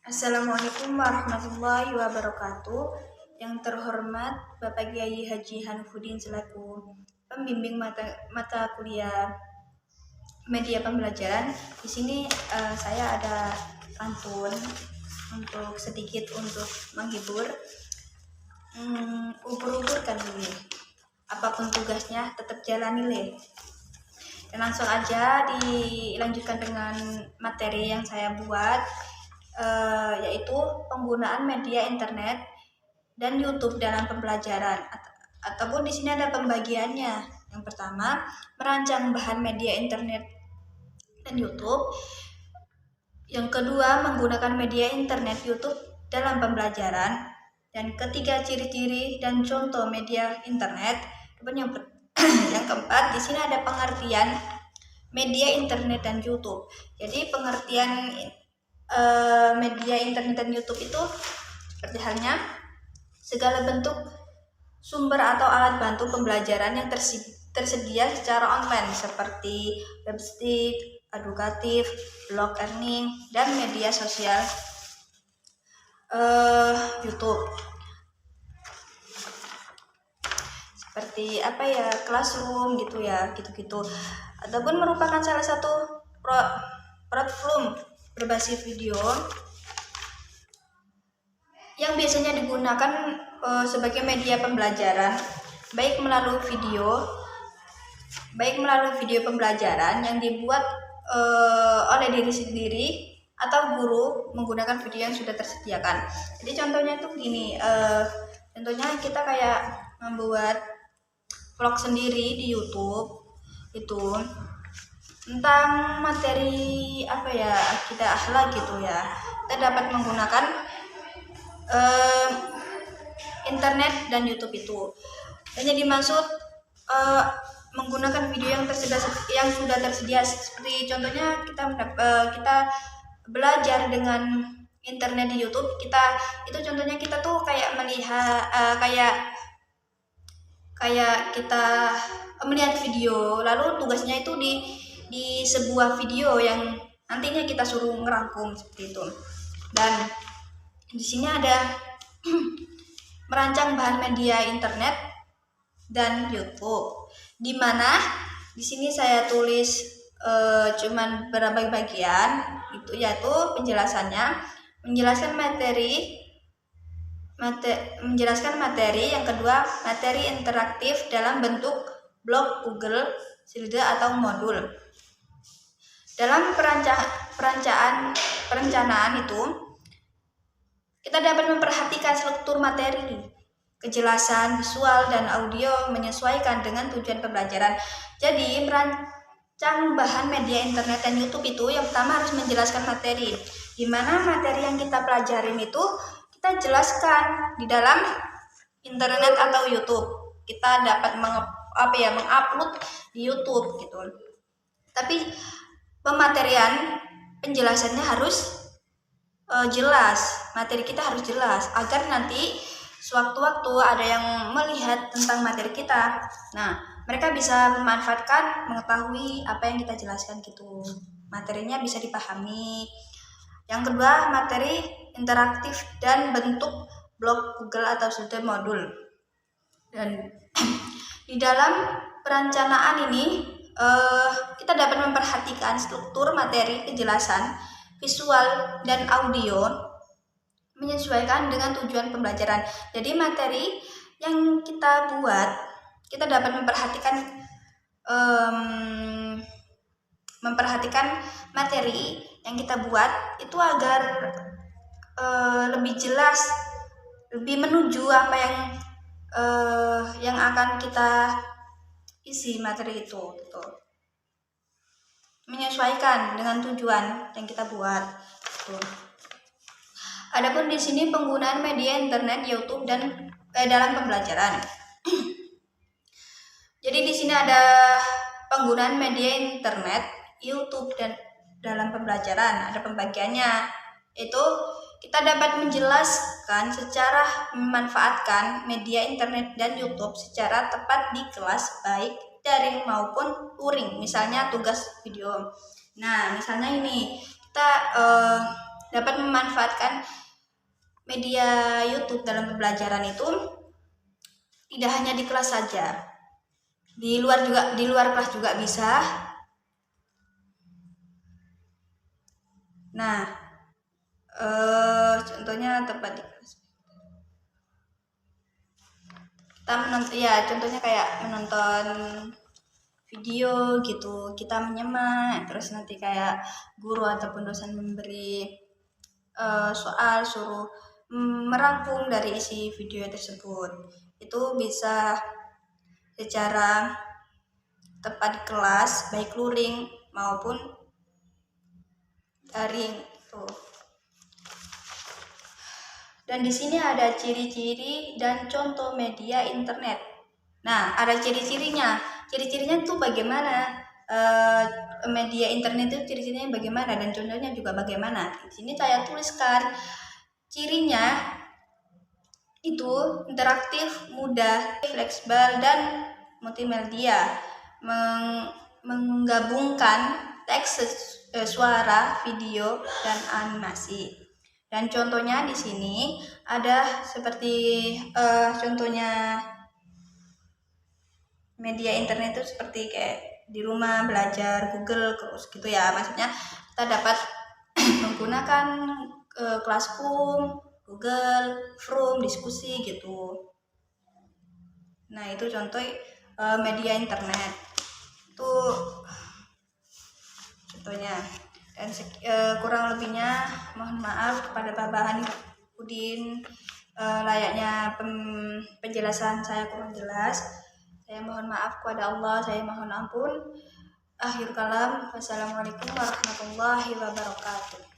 Assalamualaikum warahmatullahi wabarakatuh. Yang terhormat Bapak Kiai Haji Hanfuddin selaku pembimbing mata kuliah media pembelajaran. Di sini saya ada pantun untuk sedikit untuk menghibur. Ubur-ubur kan ini. Apapun tugasnya tetap jalani le. Dan langsung aja dilanjutkan dengan materi yang saya buat. Yaitu penggunaan media internet dan YouTube dalam pembelajaran. Ataupun di sini ada pembagiannya. Yang pertama, merancang bahan media internet dan YouTube. Yang kedua, menggunakan media internet YouTube dalam pembelajaran. Dan ketiga, ciri-ciri dan contoh media internet. Dan yang keempat, di sini ada pengertian media internet dan YouTube. Jadi pengertian media internet dan YouTube itu seperti halnya segala bentuk sumber atau alat bantu pembelajaran yang tersedia secara online seperti website, edukatif, blog learning, dan media sosial YouTube. Seperti Classroom gitu ya, gitu-gitu. Ataupun merupakan salah satu platform berbasis video yang biasanya digunakan sebagai media pembelajaran, baik melalui video pembelajaran yang dibuat oleh diri sendiri atau guru menggunakan video yang sudah tersediakan. Jadi contohnya itu gini, contohnya kita kayak membuat vlog sendiri di YouTube itu tentang materi akidah akhlak gitu ya. Kita dapat menggunakan internet dan YouTube itu. Dan yang dimaksud menggunakan video yang sudah tersedia seperti contohnya kita belajar dengan internet di YouTube. Contohnya kita tuh kayak melihat kayak kita melihat video, lalu tugasnya itu di sebuah video yang nantinya kita suruh ngerangkum seperti itu. Dan di sini ada merancang bahan media internet dan YouTube, di mana di sini saya tulis cuman beberapa bagian itu, yaitu penjelasannya, menjelaskan materi, yang kedua materi interaktif dalam bentuk blog, Google, slide atau modul. Dalam perencanaan itu kita dapat memperhatikan struktur materi, kejelasan visual dan audio menyesuaikan dengan tujuan pembelajaran. Jadi merancang bahan media internet dan YouTube itu yang pertama harus menjelaskan materi, di mana materi yang kita pelajarin itu kita jelaskan di dalam internet atau YouTube. Kita dapat mengupload di YouTube gitu. Tapi penjelasannya harus jelas, materi kita harus jelas agar nanti sewaktu-waktu ada yang melihat tentang materi kita, nah mereka bisa memanfaatkan, mengetahui apa yang kita jelaskan gitu, materinya bisa dipahami. Yang kedua, materi interaktif dan bentuk blog, Google atau slide modul. Dan di dalam perencanaan ini kita dapat memperhatikan struktur materi, kejelasan visual dan audio menyesuaikan dengan tujuan pembelajaran. Jadi materi yang kita buat, kita dapat memperhatikan materi yang kita buat itu agar lebih jelas, lebih menuju apa yang akan kita isi materi itu gitu. Menyesuaikan dengan tujuan yang kita buat gitu. Adapun di sini penggunaan media internet, YouTube dan dalam pembelajaran. Jadi di sini ada penggunaan media internet, YouTube dan dalam pembelajaran. Ada pembagiannya. Itu kita dapat menjelaskan secara memanfaatkan media internet dan YouTube secara tepat di kelas, baik daring maupun luring, misalnya tugas video. Nah, misalnya ini kita dapat memanfaatkan media YouTube dalam pembelajaran itu tidak hanya di kelas saja, di luar kelas juga bisa. Nah, contohnya tempat di kelas. Kita menonton, ya contohnya kayak menonton video gitu, kita menyimak, terus nanti kayak guru ataupun dosen memberi soal, suruh merangkum dari isi video tersebut. Itu bisa secara tepat di kelas, baik luring maupun daring tuh. Dan di sini ada ciri-ciri dan contoh media internet. Nah, ada ciri-cirinya. Ciri-cirinya tuh bagaimana? Media internet itu ciri-cirinya bagaimana dan contohnya juga bagaimana. Di sini saya tuliskan cirinya itu interaktif, mudah, fleksibel, dan multimedia, menggabungkan teks, suara, video, dan animasi. Dan contohnya di sini ada seperti contohnya media internet itu seperti kayak di rumah belajar Google terus gitu ya, maksudnya kita dapat menggunakan Classroom, Google, From, diskusi gitu. Nah itu contoh media internet itu contohnya. Dan kurang lebihnya mohon maaf kepada Bapak Hanif Udin, layaknya penjelasan saya kurang jelas. Saya mohon maaf kepada Allah, saya mohon ampun. Akhir kalam, wassalamualaikum warahmatullahi wabarakatuh.